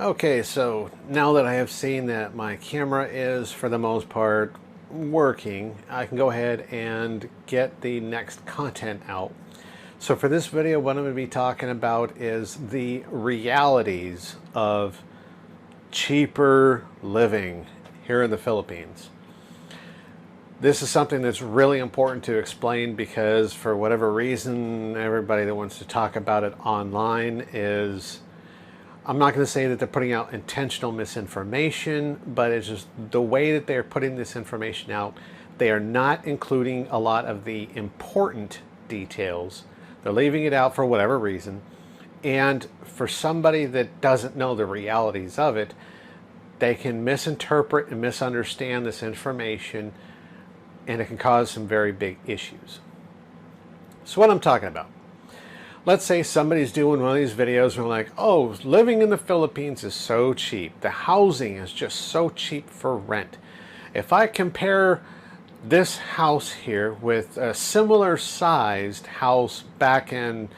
Okay, so now that I have seen that my camera is, for the most part, working, I can go ahead and get the next content out. So for this video, what I'm going to be talking about is the realities of cheaper living here in the Philippines. This is something that's really important to explain because for whatever reason, everybody that wants to talk about it online is, I'm not going to say that they're putting out intentional misinformation, but it's just the way that they're putting this information out. They are not including a lot of the important details. They're leaving it out for whatever reason. And for somebody that doesn't know the realities of it, they can misinterpret and misunderstand this information, and it can cause some very big issues. So what I'm talking about. Let's say somebody's doing one of these videos and they're like, oh, living in the Philippines is so cheap. The housing is just so cheap for rent. If I compare this house here with a similar sized house back in,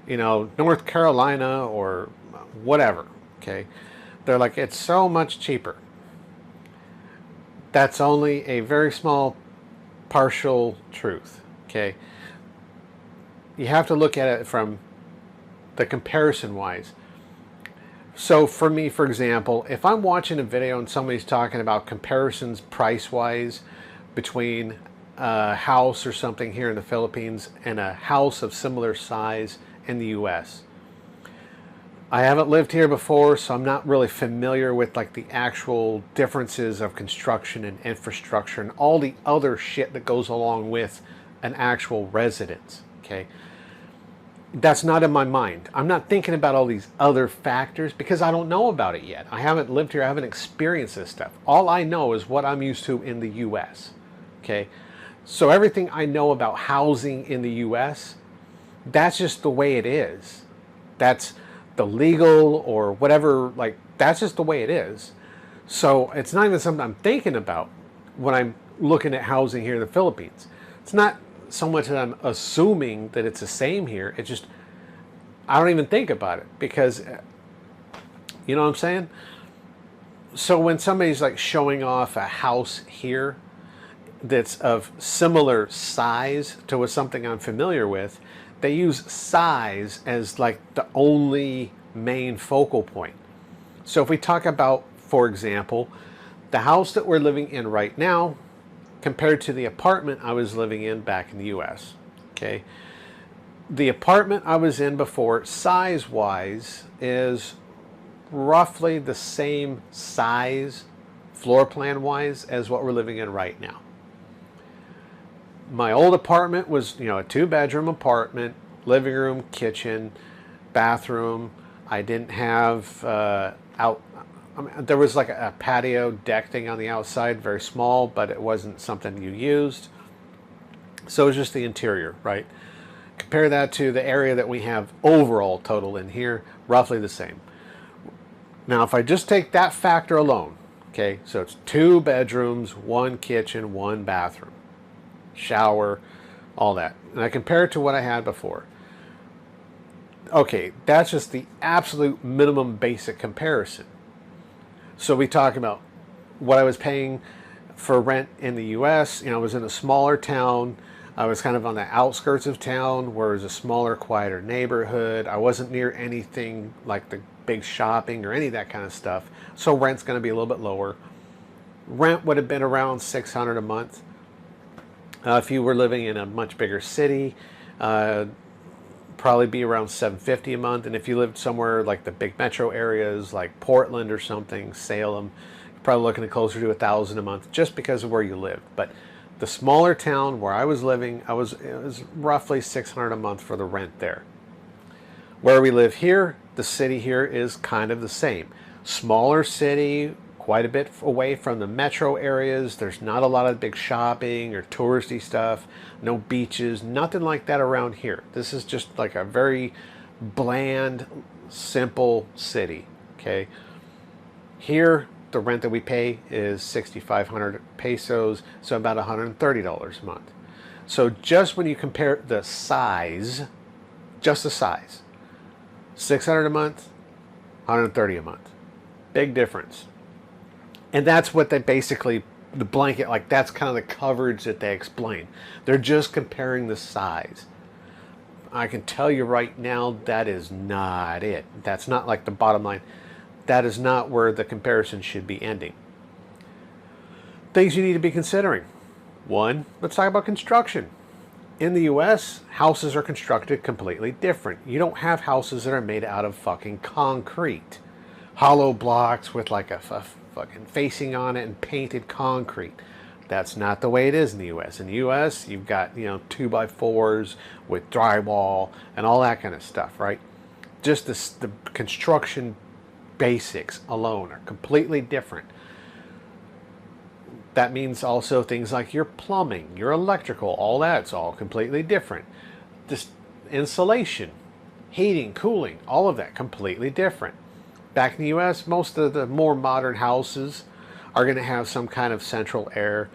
North Carolina or whatever, okay, they're like, it's so much cheaper. That's only a very small partial truth, okay? You have to look at it from the comparison wise. So for me, for example, if I'm watching a video and somebody's talking about comparisons price wise between a house or something here in the Philippines and a house of similar size in the US. I haven't lived here before, so I'm not really familiar with like the actual differences of construction and infrastructure and all the other shit that goes along with an actual residence, okay? That's not in my mind. I'm not thinking about all these other factors because I don't know about it yet. I haven't lived here. I haven't experienced this stuff. All I know is what I'm used to in the US, okay? So everything I know about housing in the US, that's just the way it is. That's the legal or whatever, like, that's just the way it is. So it's not even something I'm thinking about when I'm looking at housing here in the Philippines. It's not so much that I'm assuming that it's the same here. It's just, I don't even think about it because, you know what I'm saying? So when somebody's like showing off a house here that's of similar size to something I'm familiar with, they use size as like the only main focal point. So if we talk about, for example, the house that we're living in right now compared to the apartment I was living in back in the US, okay? The apartment I was in before, size-wise, is roughly the same size, floor plan-wise, as what we're living in right now. My old apartment was, a two-bedroom apartment, living room, kitchen, bathroom. I didn't have there was like a patio deck thing on the outside, very small, but it wasn't something you used. So it was just the interior, right? Compare that to the area that we have overall total in here, roughly the same. Now, if I just take that factor alone, okay, so it's 2 bedrooms, 1 kitchen, 1 bathroom, shower, all that. And I compare it to what I had before. Okay, that's just the absolute minimum basic comparison. So we talk about what I was paying for rent in the US. I was in a smaller town. I was kind of on the outskirts of town where it was a smaller, quieter neighborhood. I wasn't near anything like the big shopping or any of that kind of stuff. So rent's going to be a little bit lower. Rent would have been around $600 a month. If you were living in a much bigger city, probably be around $750 a month. And if you lived somewhere like the big metro areas like Portland or something, Salem, you're probably looking at closer to $1,000 a month just because of where you lived. But the smaller town where I was living, it was roughly $600 a month for the rent there. Where we live here, the city here is kind of the same. Smaller city, quite a bit away from the metro areas. There's not a lot of big shopping or touristy stuff, no beaches, nothing like that around here. This is just like a very bland, simple city, okay? Here, the rent that we pay is 6,500 pesos, so about $130 a month. So just when you compare the size, just the size, 600 a month, 130 a month. Big difference. And that's what they basically, the blanket, like that's kind of the coverage that they explain. They're just comparing the size. I can tell you right now, that is not it. That's not like the bottom line. That is not where the comparison should be ending. Things you need to be considering. One, let's talk about construction. In the US, houses are constructed completely different. You don't have houses that are made out of fucking concrete. Hollow blocks with like a fucking facing on it and painted concrete. That's not the way it is in the US. In the US, you've got, 2x4s with drywall and all that kind of stuff, right? Just the construction basics alone are completely different. That means also things like your plumbing, your electrical, all that's all completely different. Just insulation, heating, cooling, all of that completely different. Back in the US, most of the more modern houses are going to have some kind of central air.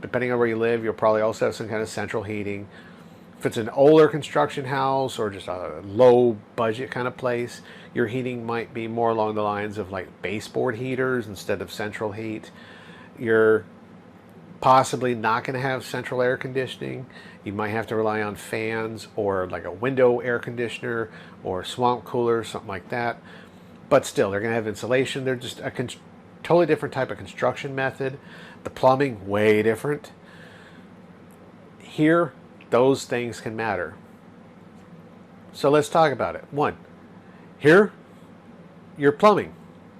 Depending on where you live, you'll probably also have some kind of central heating. If it's an older construction house or just a low budget kind of place, your heating might be more along the lines of like baseboard heaters instead of central heat. You're possibly not going to have central air conditioning. You might have to rely on fans or like a window air conditioner or swamp cooler, something like that. But still, they're going to have insulation. They're just a totally different type of construction method. The plumbing, way different. Here, those things can matter. So let's talk about it. One, here, your plumbing,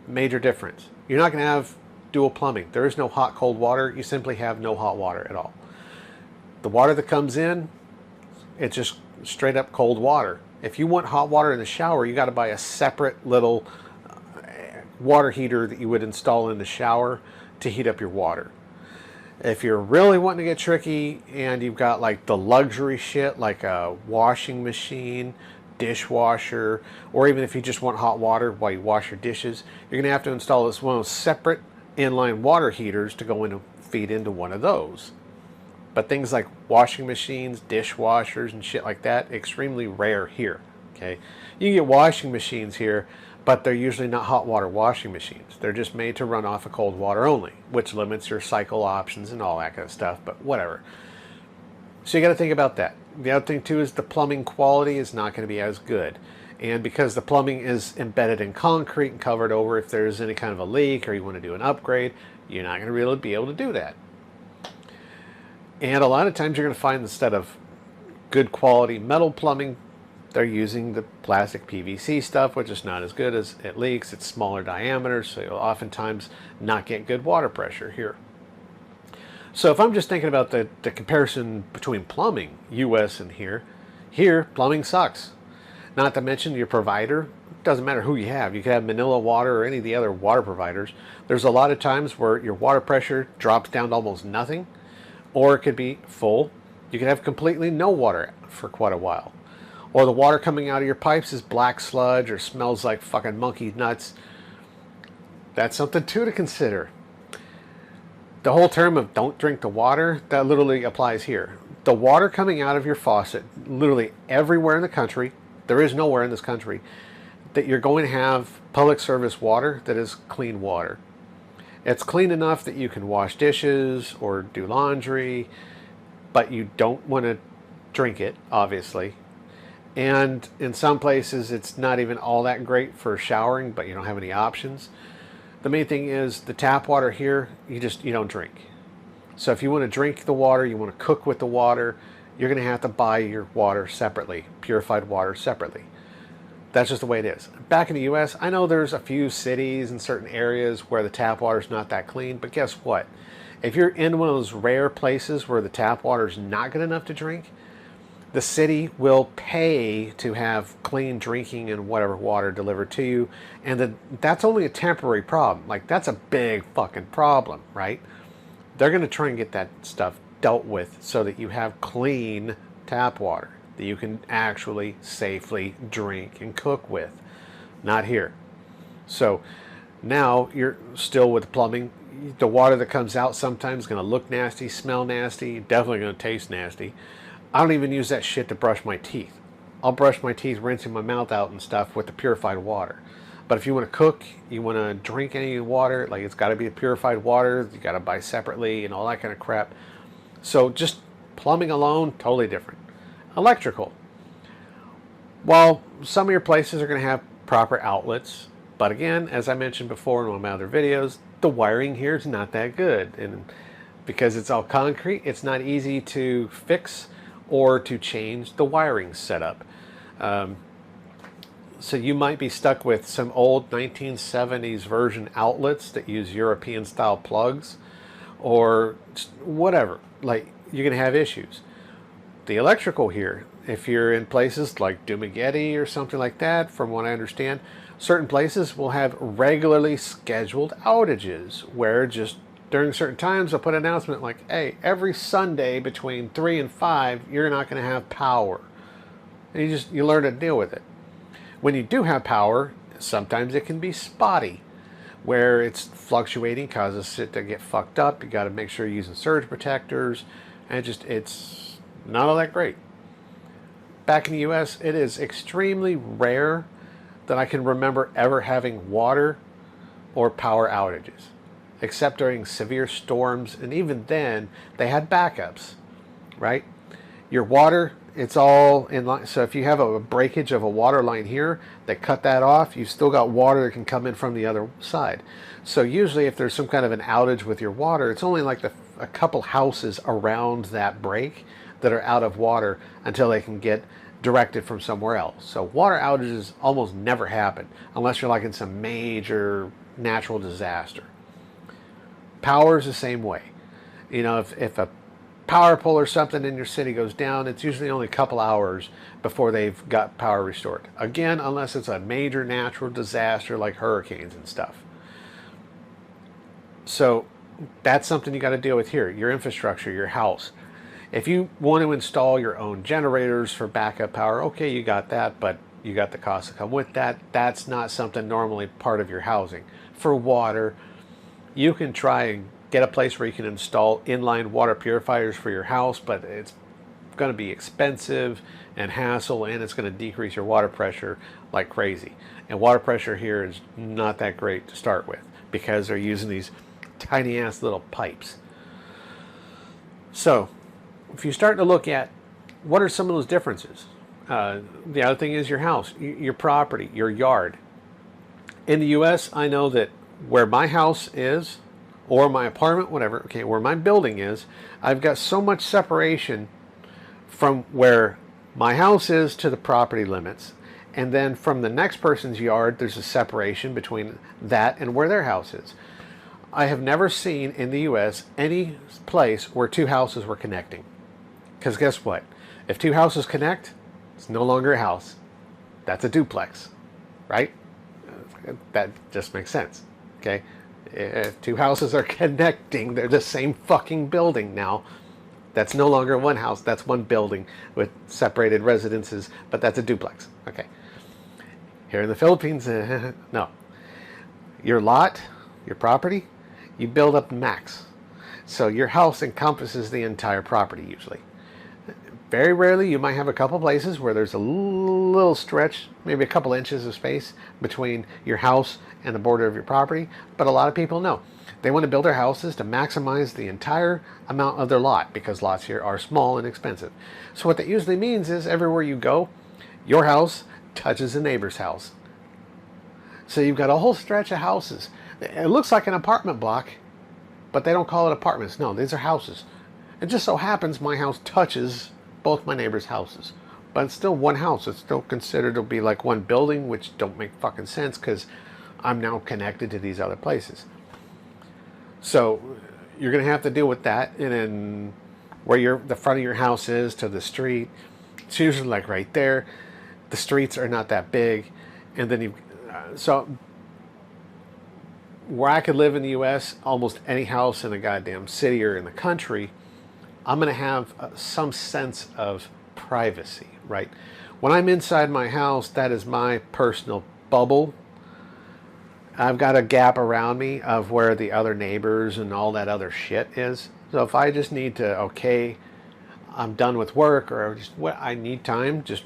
major difference. You're not going to have dual plumbing. There is no hot, cold water. You simply have no hot water at all. The water that comes in, it's just straight up cold water. If you want hot water in the shower, you got to buy a separate little water heater that you would install in the shower to heat up your water. If you're really wanting to get tricky and you've got like the luxury shit like a washing machine, dishwasher, or even if you just want hot water while you wash your dishes, you're going to have to install this one of those separate inline water heaters to go in and feed into one of those. But things like washing machines, dishwashers, and shit like that, extremely rare here. Okay, you can get washing machines here, but they're usually not hot water washing machines. They're just made to run off of cold water only, which limits your cycle options and all that kind of stuff, but whatever. So you got to think about that. The other thing too is the plumbing quality is not going to be as good. And because the plumbing is embedded in concrete and covered over, if there's any kind of a leak or you want to do an upgrade, you're not going to really be able to do that. And a lot of times you're going to find instead of good quality metal plumbing, they're using the plastic PVC stuff, which is not as good as it leaks. It's smaller diameter, so you'll oftentimes not get good water pressure here. So if I'm just thinking about the comparison between plumbing, US and here plumbing sucks. Not to mention your provider, doesn't matter who you have. You could have Manila Water or any of the other water providers. There's a lot of times where your water pressure drops down to almost nothing, or it could be full. You could have completely no water for quite a while. Or the water coming out of your pipes is black sludge or smells like fucking monkey nuts. That's something too to consider. The whole term of don't drink the water, that literally applies here. The water coming out of your faucet, literally everywhere in the country, there is nowhere in this country that you're going to have public service water that is clean water. It's clean enough that you can wash dishes or do laundry, but you don't want to drink it, obviously. And in some places, it's not even all that great for showering, but you don't have any options. The main thing is the tap water here, you don't drink. So if you want to drink the water, you want to cook with the water, you're going to have to buy your water separately, purified water separately. That's just the way it is. Back in the US, I know there's a few cities and certain areas where the tap water is not that clean, but guess what? If you're in one of those rare places where the tap water is not good enough to drink, the city will pay to have clean drinking and whatever water delivered to you, and that's only a temporary problem. Like, that's a big fucking problem, right? They're going to try and get that stuff dealt with so that you have clean tap water that you can actually safely drink and cook with. Not here. So now you're still with the plumbing. The water that comes out sometimes is going to look nasty, smell nasty, definitely going to taste nasty. I don't even use that shit to brush my teeth. I'll brush my teeth rinsing my mouth out and stuff with the purified water. But if you want to cook, you want to drink any water, like it's got to be purified water, you got to buy separately and all that kind of crap. So just plumbing alone, totally different. Electrical. Well, some of your places are going to have proper outlets, but again, as I mentioned before in one of my other videos, the wiring here is not that good. And because it's all concrete, it's not easy to fix or to change the wiring setup. So you might be stuck with some old 1970s version outlets that use European style plugs or whatever. Like, you're going to have issues. The electrical here, if you're in places like Dumageddon or something like that, from what I understand, certain places will have regularly scheduled outages where just during certain times they'll put an announcement like, hey, every Sunday between 3 and 5, you're not going to have power. And you learn to deal with it. When you do have power, sometimes it can be spotty, where it's fluctuating, causes it to get fucked up. You got to make sure you're using surge protectors, and it's not all that great. Back in the US, it is extremely rare that I can remember ever having water or power outages, except during severe storms, and even then they had backups, right? Your water, it's all in line. So if you have a breakage of a water line here, they cut that off, you've still got water that can come in from the other side. So usually if there's some kind of an outage with your water, it's only like a couple houses around that break that are out of water until they can get directed from somewhere else. So water outages almost never happen unless you're like in some major natural disaster. Power is the same way. You know, if a power pole or something in your city goes down, it's usually only a couple hours before they've got power restored. Again, unless it's a major natural disaster like hurricanes and stuff. So that's something you got to deal with here. Your infrastructure, your house. If you want to install your own generators for backup power, okay, you got that, but you got the cost to come with that. That's not something normally part of your housing. For water, you can try and get a place where you can install inline water purifiers for your house, but it's going to be expensive and hassle, and it's going to decrease your water pressure like crazy. And water pressure here is not that great to start with because they're using these tiny ass little pipes. So if you start to look at what are some of those differences, the other thing is your house, your property, your yard. In the US, I know that where my house is, or my apartment, whatever, okay, where my building is, I've got so much separation from where my house is to the property limits. And then from the next person's yard, there's a separation between that and where their house is. I have never seen in the US any place where two houses were connecting. Because guess what? If two houses connect, it's no longer a house. That's a duplex, right? That just makes sense, okay? If two houses are connecting, they're the same fucking building now. That's no longer one house, that's one building with separated residences, but that's a duplex. Okay. Here in the Philippines, no. Your lot, your property, you build up max. So your house encompasses the entire property usually. Very rarely you might have a couple places where there's a little stretch, maybe a couple inches of space between your house and the border of your property, but a lot of people know. They want to build their houses to maximize the entire amount of their lot because lots here are small and expensive. So what that usually means is everywhere you go, your house touches a neighbor's house. So you've got a whole stretch of houses. It looks like an apartment block, but they don't call it apartments. No, these are houses. It just so happens my house touches both my neighbors' houses. But it's still one house. It's still considered to be like one building, which don't make fucking sense because I'm now connected to these other places. So you're going to have to deal with that. And then where the front of your house is to the street, it's usually like right there. The streets are not that big. And then so where I could live in the US, almost any house in a goddamn city or in the country, I'm going to have some sense of privacy, right? When I'm inside my house, that is my personal bubble. I've got a gap around me of where the other neighbors and all that other shit is. So if I just need to, okay, I'm done with work, or just I need time just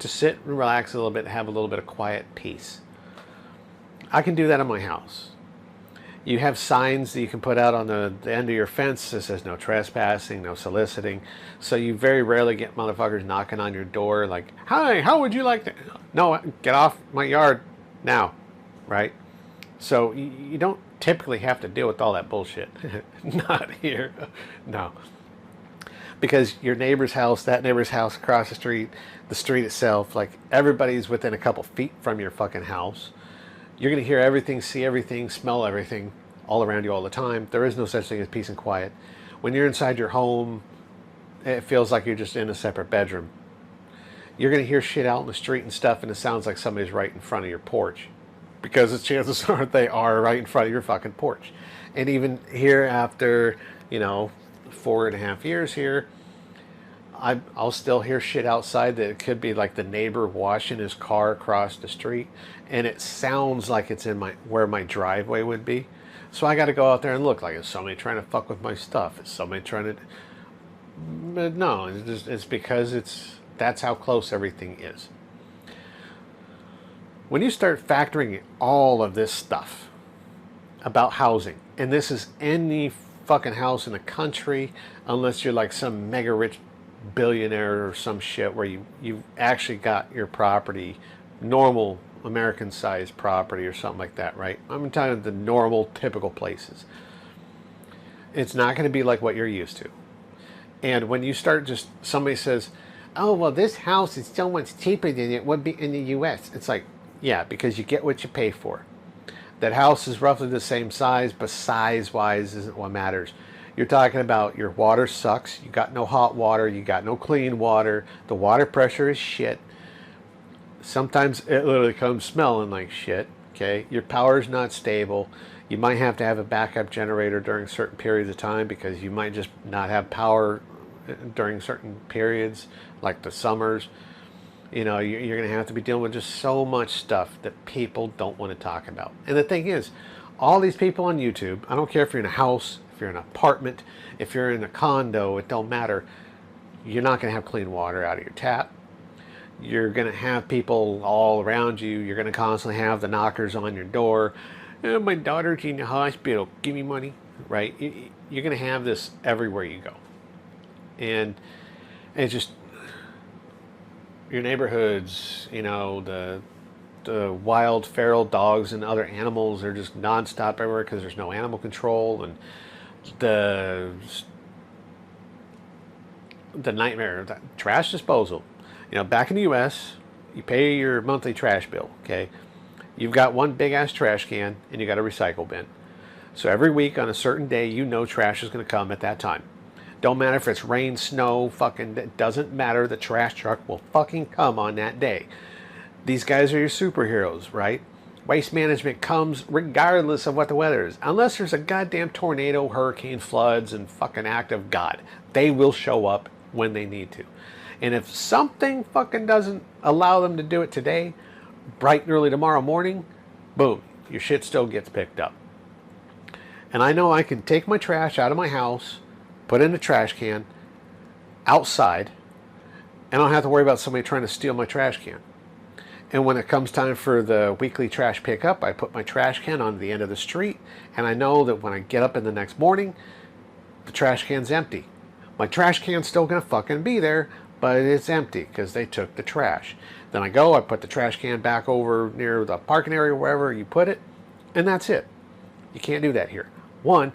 to sit and relax a little bit and have a little bit of quiet peace. I can do that in my house. You have signs that you can put out on the end of your fence that says no trespassing, no soliciting. So you very rarely get motherfuckers knocking on your door like, hi, how would you like to? No, get off my yard now, right? So you don't typically have to deal with all that bullshit. Not here. No. Because your neighbor's house, that neighbor's house across the street itself, like everybody's within a couple feet from your fucking house. You're going to hear everything, see everything, smell everything all around you all the time. There is no such thing as peace and quiet. When you're inside your home, it feels like you're just in a separate bedroom. You're going to hear shit out in the street and stuff, and it sounds like somebody's right in front of your porch. Because the chances are they are right in front of your fucking porch. And even here after, 4.5 years here, I'll still hear shit outside that it could be like the neighbor washing his car across the street, and it sounds like it's in where my driveway would be. So I got to go out there and look. Like, is somebody trying to fuck with my stuff? Is somebody trying to? But no, it's because that's how close everything is. When you start factoring all of this stuff about housing, and this is any fucking house in the country, unless you're like some mega rich billionaire or some shit where you've actually got your property, normal American sized property or something like that, right? I'm talking the normal, typical places. It's not going to be like what you're used to. And when you start somebody says, oh, well, this house is so much cheaper than it would be in the U.S. It's like, yeah, because you get what you pay for. That house is roughly the same size, but size-wise isn't what matters. You're talking about your water sucks. You got no hot water. You got no clean water. The water pressure is shit. Sometimes it literally comes smelling like shit. Okay, your power's not stable. You might have to have a backup generator during certain periods of time because you might just not have power during certain periods, like the summers. You're going to have to be dealing with just so much stuff that people don't want to talk about. And the thing is, all these people on YouTube, I don't care if you're in a house, if you're in an apartment, if you're in a condo, it don't matter. You're not going to have clean water out of your tap. You're going to have people all around you. You're going to constantly have the knockers on your door. Oh, my daughter's in the hospital. Give me money. Right? You're going to have this everywhere you go. And it's just your neighborhoods, the wild feral dogs and other animals are just nonstop everywhere because there's no animal control, and the nightmare of trash disposal. Back in the U.S., you pay your monthly trash bill. Okay, you've got one big ass trash can and you got a recycle bin. So every week on a certain day, trash is going to come at that time. Don't matter if it's rain, snow, it doesn't matter. The trash truck will fucking come on that day. These guys are your superheroes, right? Waste management comes regardless of what the weather is. Unless there's a goddamn tornado, hurricane, floods, and fucking act of God. They will show up when they need to. And if something fucking doesn't allow them to do it today, bright and early tomorrow morning, boom, your shit still gets picked up. And I know I can take my trash out of my house, put it in a trash can, outside, and I don't have to worry about somebody trying to steal my trash can. And when it comes time for the weekly trash pickup, I put my trash can on the end of the street, and I know that when I get up in the next morning, the trash can's empty. My trash can's still going to fucking be there, but it's empty because they took the trash. Then I put the trash can back over near the parking area, wherever you put it, and that's it. You can't do that here. One,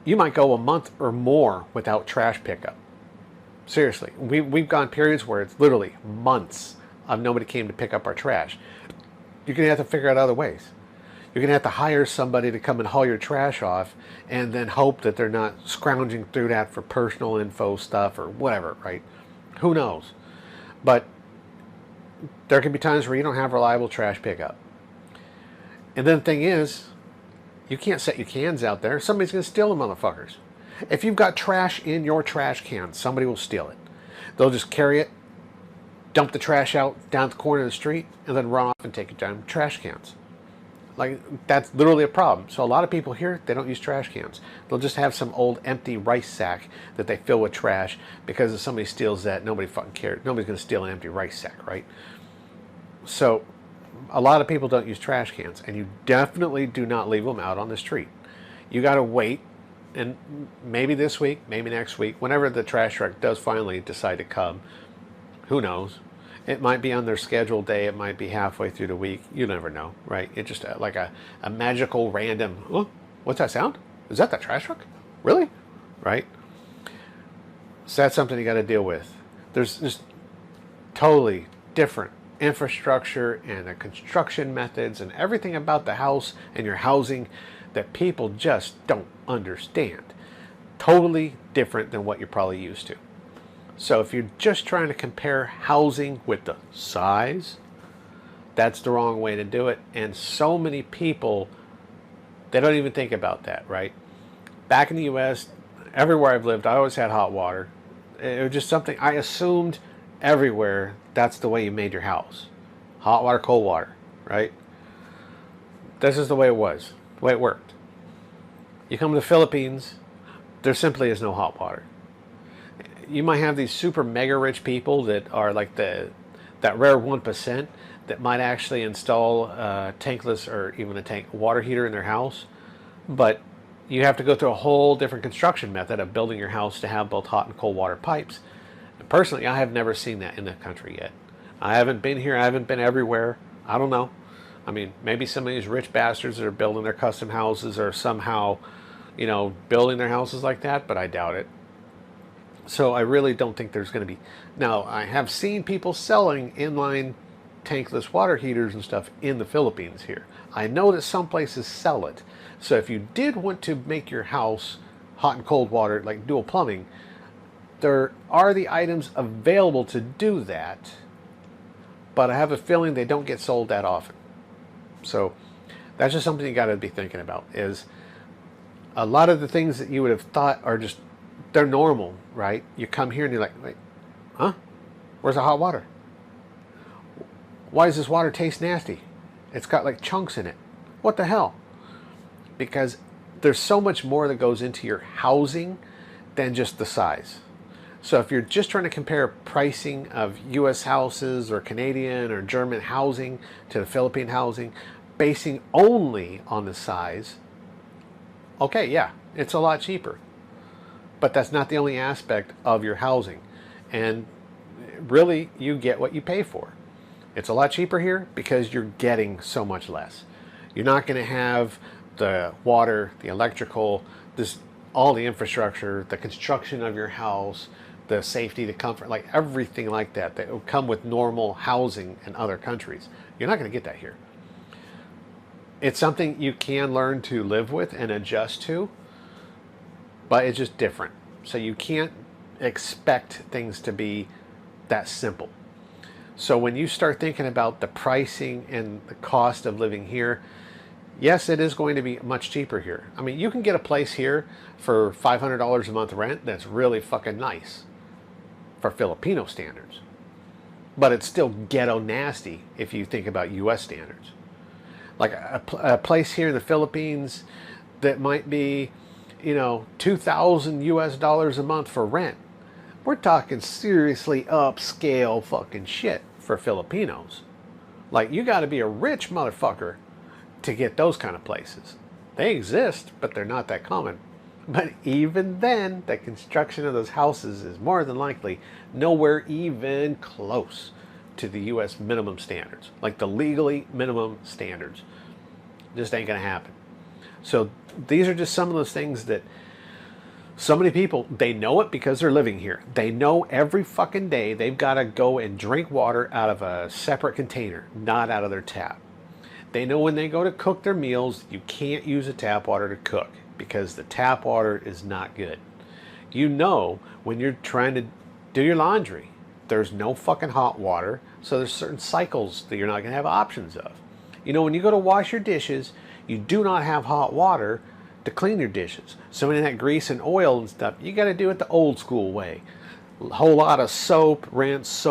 you might go a month or more without trash pickup. Seriously, we've gone periods where it's literally months of nobody came to pick up our trash. You're going to have to figure out other ways. You're going to have to hire somebody to come and haul your trash off and then hope that they're not scrounging through that for personal info stuff or whatever, right? Who knows? But there can be times where you don't have reliable trash pickup. And then the thing is, you can't set your cans out there. Somebody's going to steal them, motherfuckers. If you've got trash in your trash can, somebody will steal it. They'll just carry it, dump the trash out down at the corner of the street, and then run off and take it down trash cans. Like, that's literally a problem. So a lot of people here, they don't use trash cans. They'll just have some old empty rice sack that they fill with trash because if somebody steals that, nobody fucking cares. Nobody's going to steal an empty rice sack, right? So a lot of people don't use trash cans, and you definitely do not leave them out on the street. You got to wait, and maybe this week, maybe next week, whenever the trash truck does finally decide to come, who knows? It might be on their scheduled day. It might be halfway through the week. You never know, right? It's just like a magical random, oh, what's that sound? Is that the trash truck? Really? Right? So that's something you got to deal with. There's just totally different infrastructure and the construction methods and everything about the house and your housing that people just don't understand. Totally different than what you're probably used to. So if you're just trying to compare housing with the size, that's the wrong way to do it. And so many people, they don't even think about that, right? Back in the US, everywhere I've lived, I always had hot water. It was just something I assumed everywhere. That's the way you made your house. Hot water, cold water, right? This is the way it was, the way it worked. You come to the Philippines, there simply is no hot water. You might have these super mega rich people that are like that rare 1% that might actually install a tankless or even a tank water heater in their house, but you have to go through a whole different construction method of building your house to have both hot and cold water pipes. And personally, I have never seen that in the country yet. I haven't been here. I haven't been everywhere. I don't know. I mean, maybe some of these rich bastards that are building their custom houses are somehow, building their houses like that, but I doubt it. So I really don't think there's going to be. Now, I have seen people selling inline tankless water heaters and stuff in the Philippines here. I know that some places sell it. So if you did want to make your house hot and cold water, like dual plumbing, there are the items available to do that, but I have a feeling they don't get sold that often. So that's just something you got to be thinking about, is a lot of the things that you would have thought are just, they're normal, right? You come here and you're like, wait, huh? Where's the hot water? Why does this water taste nasty? It's got like chunks in it. What the hell? Because there's so much more that goes into your housing than just the size. So if you're just trying to compare pricing of US houses or Canadian or German housing to the Philippine housing, basing only on the size, okay, yeah, it's a lot cheaper. But that's not the only aspect of your housing. And really, you get what you pay for. It's a lot cheaper here because you're getting so much less. You're not going to have the water, the electrical, all the infrastructure, the construction of your house, the safety, the comfort, like everything like that will come with normal housing in other countries. You're not going to get that here. It's something you can learn to live with and adjust to, but it's just different. So you can't expect things to be that simple. So when you start thinking about the pricing and the cost of living here, yes, it is going to be much cheaper here. I mean, you can get a place here for $500 a month rent that's really fucking nice for Filipino standards. But it's still ghetto nasty if you think about US standards. Like a place here in the Philippines that might be, $2,000 US a month for rent. We're talking seriously upscale fucking shit for Filipinos. Like, you got to be a rich motherfucker to get those kind of places. They exist, but they're not that common. But even then, the construction of those houses is more than likely nowhere even close to the US minimum standards, like the legally minimum standards. Just ain't gonna happen. So these are just some of those things that so many people, they know it because they're living here. They know every fucking day they've got to go and drink water out of a separate container, not out of their tap. They know when they go to cook their meals, you can't use the tap water to cook because the tap water is not good. You know when you're trying to do your laundry, there's no fucking hot water, so there's certain cycles that you're not going to have options of. You know, when you go to wash your dishes, you do not have hot water to clean your dishes. So any of that grease and oil and stuff, you got to do it the old school way. A whole lot of soap, rinse,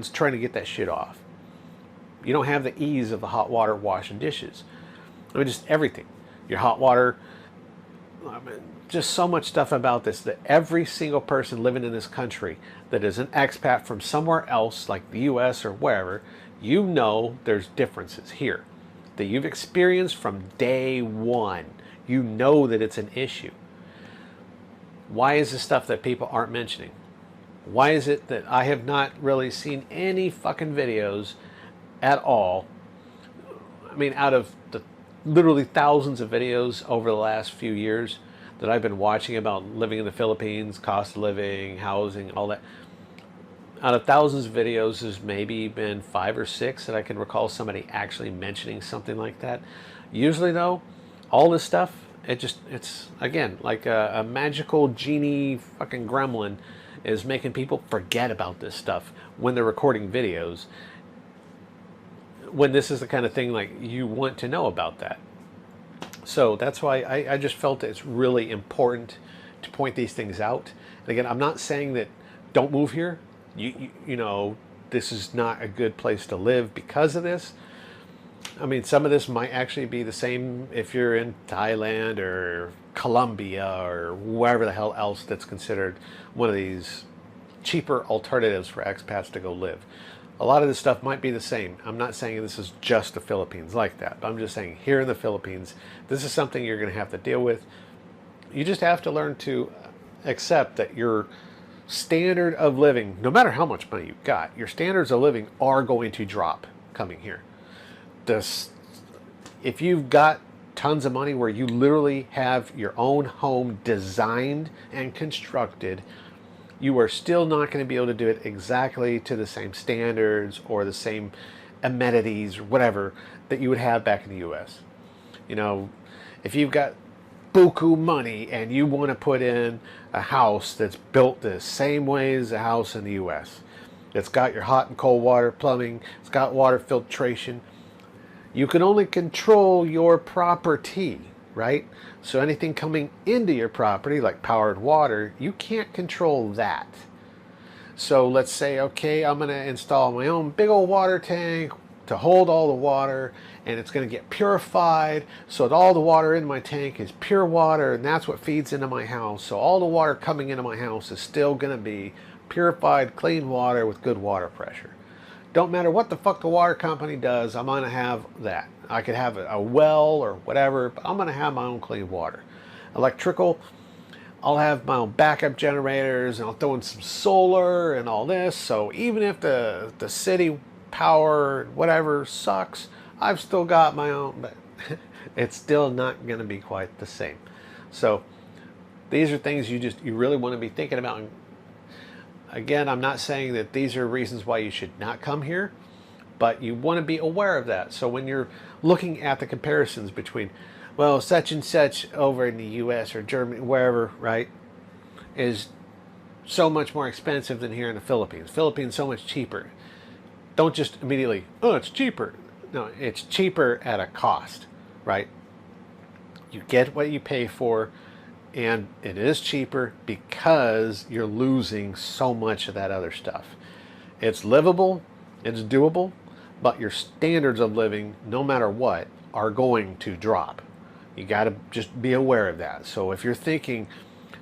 trying to get that shit off. You don't have the ease of the hot water washing dishes. I mean, just everything. Your hot water, I mean, just so much stuff about this that every single person living in this country that is an expat from somewhere else, like the US or wherever, You know there's differences here that you've experienced from day one. You know that it's an issue. Why is the stuff that people aren't mentioning? Why is it that I have not really seen any fucking videos at all? I mean, out of the literally thousands of videos over the last few years that I've been watching about living in the Philippines, cost of living, housing, all that, out of thousands of videos, there's maybe been 5 or 6 that I can recall somebody actually mentioning something like that. Usually, though, all this stuff, it's again like a magical genie fucking gremlin is making people forget about this stuff when they're recording videos, when this is the kind of thing like you want to know about that. So that's why I just felt it's really important to point these things out. And again, I'm not saying that don't move here. You know, this is not a good place to live because of this. I mean, some of this might actually be the same if you're in Thailand or Colombia or wherever the hell else that's considered one of these cheaper alternatives for expats to go live. A lot of this stuff might be the same. I'm not saying this is just the Philippines like that. I'm just saying here in the Philippines, this is something you're going to have to deal with. You just have to learn to accept that your standard of living, no matter how much money you've got, your standards of living are going to drop coming here. If you've got tons of money where you literally have your own home designed and constructed, you are still not going to be able to do it exactly to the same standards or the same amenities or whatever that you would have back in the US. You know, if you've got buku money and you want to put in a house that's built the same way as a house in the US, it's got your hot and cold water plumbing, it's got water filtration, you can only control your property, right? So anything coming into your property, like power and water, you can't control that. So let's say, okay, I'm going to install my own big old water tank to hold all the water, and it's going to get purified so that all the water in my tank is pure water, and that's what feeds into my house. So all the water coming into my house is still going to be purified, clean water with good water pressure. Don't matter what the fuck the water company does, I'm going to have that. I could have a well or whatever, but I'm going to have my own clean water. Electrical, I'll have my own backup generators, and I'll throw in some solar and all this. So even if the city power, whatever, sucks, I've still got my own, but it's still not going to be quite the same. So these are things you really want to be thinking about. Again, I'm not saying that these are reasons why you should not come here, but you want to be aware of that. So when you're looking at the comparisons between, well, such and such over in the US or Germany, wherever, right, is so much more expensive than here in the Philippines. Philippines so much cheaper. Don't just immediately, oh, it's cheaper. No, it's cheaper at a cost, right? You get what you pay for, and it is cheaper because you're losing so much of that other stuff. It's livable, it's doable, but your standards of living, no matter what, are going to drop. You got to just be aware of that. So if you're thinking,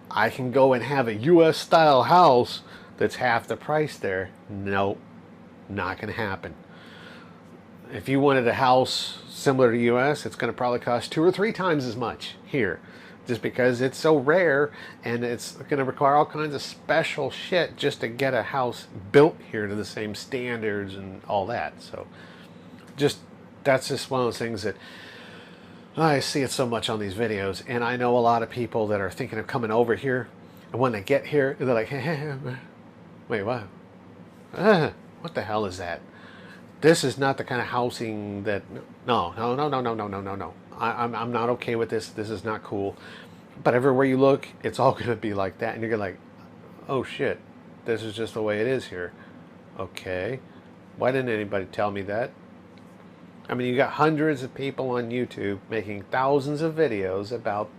I can go and have a US style house that's half the price there, no, not going to happen. If you wanted a house similar to US, it's going to probably cost 2 or 3 times as much here, just because it's so rare, and it's going to require all kinds of special shit just to get a house built here to the same standards and all that. So that's just one of those things that I see it so much on these videos. And I know a lot of people that are thinking of coming over here, and when they get here, they're like, wait, what? What the hell is that? This is not the kind of housing that, no. I'm not okay with this. This is not cool. But everywhere you look, it's all going to be like that. And you're like, oh shit, this is just the way it is here. Okay. Why didn't anybody tell me that? I mean, you got hundreds of people on YouTube making thousands of videos about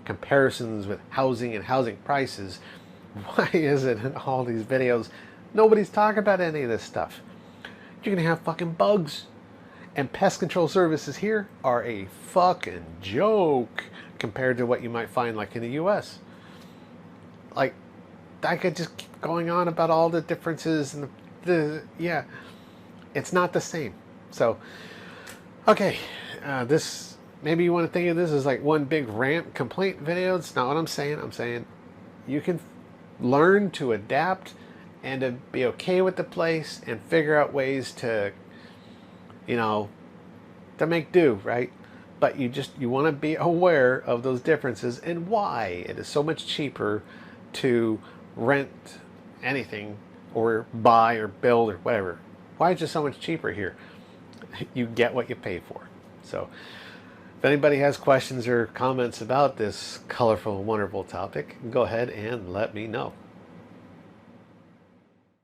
comparisons with housing and housing prices. Why is it in all these videos nobody's talking about any of this stuff? You're going to have fucking bugs. And pest control services here are a fucking joke compared to what you might find like in the US. Like, I could just keep going on about all the differences and yeah. it's not the same. So, okay, this, maybe you want to think of this as like one big rant complaint video. It's not what I'm saying. I'm saying you can learn to adapt and to be okay with the place and figure out ways to, you know, to make do, right? But you want to be aware of those differences and why it is so much cheaper to rent anything or buy or build or whatever. Why is it so much cheaper here? You get what you pay for. So if anybody has questions or comments about this colorful and wonderful topic, go ahead and let me know.